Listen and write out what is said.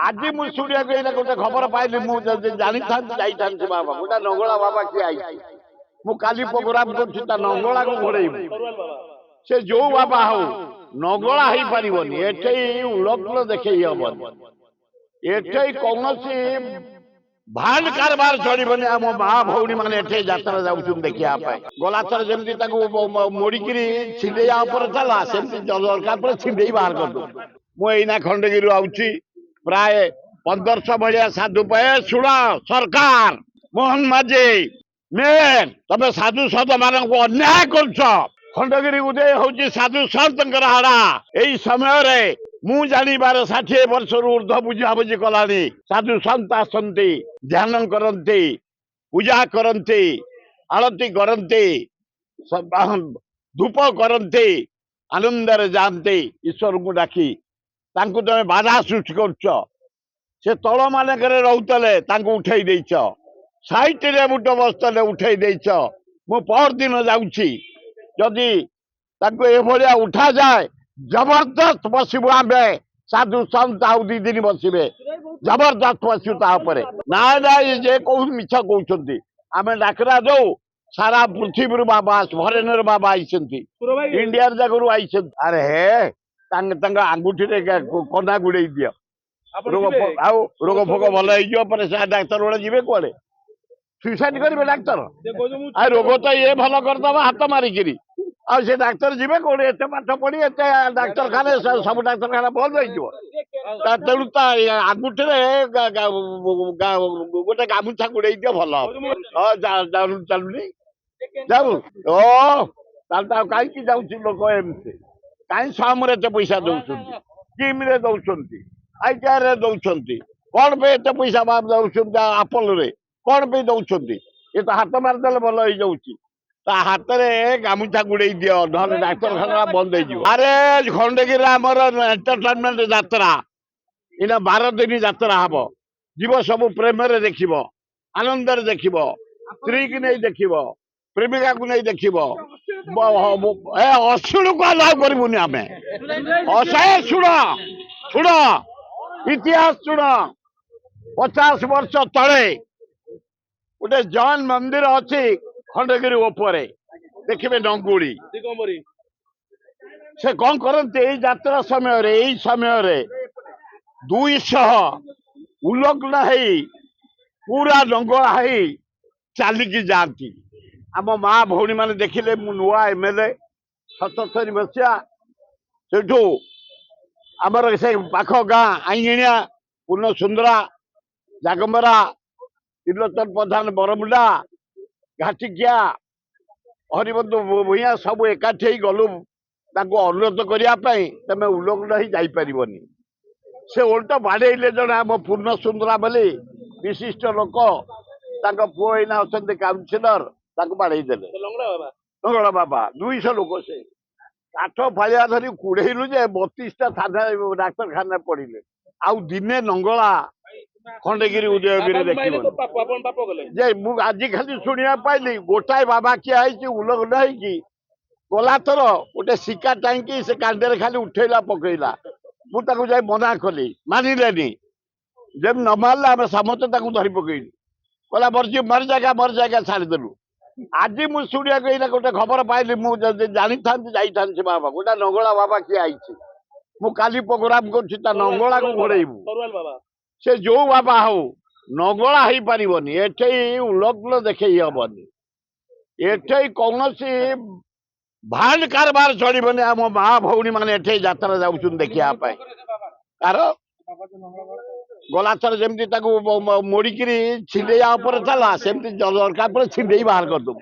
ଆଜି ମୁଁ ଶୁଣିବାକୁ ଏଇନା ଗୋଟେ ଖବର ପାଇଲି, ମୁଁ ଯଦି ଜାଣିଥାନ୍ତି ଯାଇଥାନ୍ତି ବାବା ଗୋଟେ ନଙ୍ଗଳା ବାବା କିଏ ଆଇଛି। ମୁଁ କାଲି ପ୍ରୋଗ୍ରାମ କରୁଛି ତା ନଙ୍ଗଳାକୁ ଘୋଡେଇବୁ। ସେ ଯୋଉ ବାବା ହଉ ନଙ୍ଗଳା ହେଇପାରିବନି, ଏଠେଇ ଉଲଗ୍ନ ଦେଖେଇ ହବନି, ଏଠେଇ କୌଣସି ଭାଣ୍ଡ କାରବାର ଚଳିବନି। ଆମ ମା ଭଉଣୀ ମାନେ ଏଠେଇ ଯାତ୍ରା ଯାଉଛନ୍ତି ଦେଖିବା ପାଇଁ। ଗଲାଥର ଯେମିତି ତାକୁ ମୋଡିକିରି ଛିଣ୍ଡେଇବା ଉପରେ ଚାଲା, ସେମିତି ଦରକାର ପରେ ଛିଣ୍ଡେଇ ବାହାର କରିଦଉ। ମୁଁ ଏଇନା ଖଣ୍ଡଗିରିରୁ ଆଉଛି, ପ୍ରାୟ 1500 ଭଳିଆ ସାଧୁ ପାଏ। ଶୁଣ ସରକାର, ମୋହନ ମାଝୀ ମେନ୍, ତମେ ସାଧୁ ସନ୍ଥ ମାନଙ୍କୁ ଅନ୍ୟାୟ କରୁଛ। ଖଣ୍ଡଗିରି ଉଦୟ ହଉଛି ସାଧୁ ସନ୍ଥଙ୍କର ହାଡା। ଏଇ ସମୟରେ ମୁଁ ଜାଣିବାର 60 ବର୍ଷରୁ ଉର୍ଦ୍ଧ୍ୱ ବୁଝାବୁଝି କଲାଣି। ସାଧୁ ସନ୍ଥ ଆସନ୍ତି, ଧ୍ୟାନ କରନ୍ତି, ପୂଜା କରନ୍ତି, ଆଳତି କରନ୍ତି, ଧୂପ କରନ୍ତି, ଆନନ୍ଦରେ ଯାଆନ୍ତି ଈଶ୍ୱରଙ୍କୁ ଡାକି। ତାଙ୍କୁ ତମେ ବାଧା ସୃଷ୍ଟି କରୁଛ। ସେ ତଳ ମାନଙ୍କରେ ରହୁଥିଲେ, ତାଙ୍କୁ ଉଠେଇ ଦେଇଛ। ସାଇଟରେ ମୁଟ ବସ୍ତରେ ଉଠେଇ ଦେଇଛ। ମୁଁ ପରଦିନ ଯାଉଛି, ଯଦି ତାଙ୍କୁ ଏଭଳିଆ ଉଠାଯାଏ ଜବରଦସ୍ତ ବସିବୁ ଆମେ। ସାଧୁ ସନ୍ଥ ଆଉ 2 ଦିନ ବସିବେ, ଜବରଦସ୍ତ ବସିବୁ ତା ଉପରେ। ନାଇଁ ନାଇଁ, ଯେ କହୁ ମିଛ କହୁଛନ୍ତି। ଆମେ ଡାକରା ଦଉ, ସାରା ପୃଥିବୀରୁ ବାବା, ଫରେନର ବାବା ଆଇଛନ୍ତି, ଇଣ୍ଡିଆର ଜାଗାରୁ ଆଇଛନ୍ତି। ଆରେ ହେ, ତାଙ୍କ ଆଙ୍ଗୁଠିରେ କନା ଗୁଡେଇ ଦିଅ, ଆଉ ରୋଗ ଫୋଗ ଭଲ ହେଇଯିବ ପରେ। ସେ ଡାକ୍ତର ବେଳେ ଯିବେ କୁଆଡେ? ସୁଇସାଇଡ କରିବେ ଡାକ୍ତର? ଆଉ ରୋଗ ତ ଇଏ ଭଲ କରିଦବା ହାତ ମାରିକିରି। ଆଉ ସେ ଡାକ୍ତର ଯିବେ କୋଉଠି? ଏତେ ପାଠ ପଢି ଏତେ ଡାକ୍ତରଖାନା, ସବୁ ଡାକ୍ତରଖାନା ବନ୍ଦ ହେଇଯିବ। ତେଣୁ ତା ଆଙ୍ଗୁଠିରେ ଗୋଟେ ଗାମୁଛା ଗୁଡେଇ ଦିଅ, ଭଲ ଚାଲୁନି ଯାଉ। ଓ ତାହେଲେ ଆଉ କାହିଁକି ଯାଉଛି ଲୋକ ଏମିତି? କାହିଁ ସମରେ ଏତେ ପଇସା ଦଉଛନ୍ତି, ସ୍କିମରେ ଦଉଛନ୍ତି, ITR ରେ ଦଉଛନ୍ତି? କଣ ପାଇଁ ଏତେ ପଇସା ଦଉଛନ୍ତି? ଆପୋଲୋରେ କଣ ପାଇଁ ଦଉଛନ୍ତି? ଏ ତ ହାତ ମାରିଦେଲେ ଭଲ ହେଇଯାଉଛି। ତା ହାତରେ ଗାମୁଛା ଗୁଡେଇ ଦିଅ, ନହେଲେ ଡାକ୍ତରଖାନା ବନ୍ଦ ହେଇଯିବ। ଆରେ ଖଣ୍ଡଗିରିରେ ଆମର ଏଣ୍ଟରଟେନମେଣ୍ଟ ଯାତ୍ରା, ଏଇନା 12 ଦିନ ଯାତ୍ରା ହବ। ଯିବ ସବୁ ପ୍ରେମରେ ଦେଖିବ, ଆନନ୍ଦରେ ଦେଖିବ, ସ୍ତ୍ରୀକି ନେଇ ଦେଖିବ, ପ୍ରେମିକାକୁ ନେଇ ଦେଖିବ। ଏ ଅଶୁଣକୁ ଆଲାଉ କରିବୁନି ଆମେ। ଶୁଣ ଶୁଣ, ଇତିହାସ ଶୁଣ। 50 ବର୍ଷ ତଳେ ଗୋଟେ ଜୈନ ମନ୍ଦିର ଅଛି ଖଣ୍ଡଗିରି ଉପରେ, ଦେଖିବେ ନଙ୍ଗୁଳି। ସେ କଣ କରନ୍ତି ଏଇ ଯାତ୍ରା ସମୟରେ? ଏଇ ସମୟରେ 200 ଉଲଗ୍ନ ହେଇ, ପୁରା ନଙ୍ଗଳା ହେଇ ଚାଲିକି ଯାଆନ୍ତି। ଆମ ମା ଭଉଣୀ ମାନେ ଦେଖିଲେ। ମୁଁ ନୂଆ MLA 77 ମସିହା, ସେଠୁ ଆମର ସେ ପାଖ ଗାଁ ଆଇଁଗିଣିଆ, ପୂର୍ଣ୍ଣସୁନ୍ଦରା, ଜାଗମରା, ତ୍ରିଲୋଚନ ପ୍ରଧାନ ବରମୁଣ୍ଡା, ଘାଟିକିଆ, ହରିବନ୍ଧୁ ଭୂଇଁଆ ସବୁ ଏକାଠି ହେଇ ଗଲୁ ତାଙ୍କୁ ଅନୁରୋଧ କରିବା ପାଇଁ। ତମେ ଉଲଗ୍ନ ହେଇ ଯାଇପାରିବନି। ସେ ଓଲଟ ବାଡେଇଲେ। ଜଣେ ଆମ ପୂର୍ଣ୍ଣସୁନ୍ଦରା ବୋଲି ବିଶିଷ୍ଟ ଲୋକ, ତାଙ୍କ ପୁଅ ଏଇନା ଅଛନ୍ତି କାଉନସିଲର, ତାଙ୍କୁ ବାଡେଇ ଦେଲେ। ଲଙ୍ଗଳା ବାବା 200 ଲୋକ। ସେ କାଠ ଫାଳିଆ ଧରି କୁଢେଇଲୁ ଯେ 32ଟା ଥାନା ଡାକ୍ତରଖାନାରେ ପଡିଲେ। ଆଉ ଦିନେ ନଙ୍ଗଳା ଖଣ୍ଡଗିରି ଉଦୟଗିରି ଦେଖିବ ଯେ। ମୁଁ ଆଜି ଖାଲି ଶୁଣିବା ପାଇଲି, ଗୋଟାଏ ବାବା କିଏ ହେଇଛି ଉଲଗ୍ନ ହେଇକି ଗଲାଥର ଗୋଟେ ଶିକା ଟାଙ୍କି ସେ କାନ୍ଧରେ ଖାଲି ଉଠେଇଲା ପକେଇଲା। ମୁଁ ତାକୁ ଯାଇ ମନା କଲି, ମାନିଲେନି। ଯେମିତି ନ ମାରିଲା, ଆମେ ସମସ୍ତେ ତାକୁ ଧରି ପକେଇଲୁ। କହିଲା ମରି ଜାଗା ଛାଡ଼ିଦେଲୁ। ଆଜି ମୁଁ ଶୁଣିବାକୁ ଏଇନା ଗୋଟେ ଖବର ପାଇଲି, ମୁଁ ଯଦି ଜାଣିଥାନ୍ତି ଯାଇଥାନ୍ତି ବାବା ଗୋଟେ ନଙ୍ଗଳା ବାବା କିଏ ଆଇଛି। ମୁଁ କାଲି ପ୍ରୋଗ୍ରାମ କରୁଛି ତା ନଙ୍ଗଳାକୁ ଘୋଡେଇବୁ। ସେ ଯୋଉ ବାବା ହଉ ନଙ୍ଗଳା ହେଇପାରିବନି, ଏଠେଇ ଉଲଗ୍ନ ଦେଖେଇ ହବନି, ଏଠେଇ କୌଣସି ଭାଣ୍ଡ କାରବାର ଚଳିବନି। ଆମ ମା ଭଉଣୀ ମାନେ ଏଠେଇ ଯାତ୍ରା ଯାଉଛନ୍ତି ଦେଖିବା ପାଇଁ। କାର ଗଲାଥର ଯେମିତି ତାକୁ ମୋଡିକିରି ଛିଣ୍ଡେଇବା ଉପରେ ଚାଲା, ସେମିତି ଦରକାର ପରେ ଛିଣ୍ଡେଇ ବାହାର କରିଦବୁ।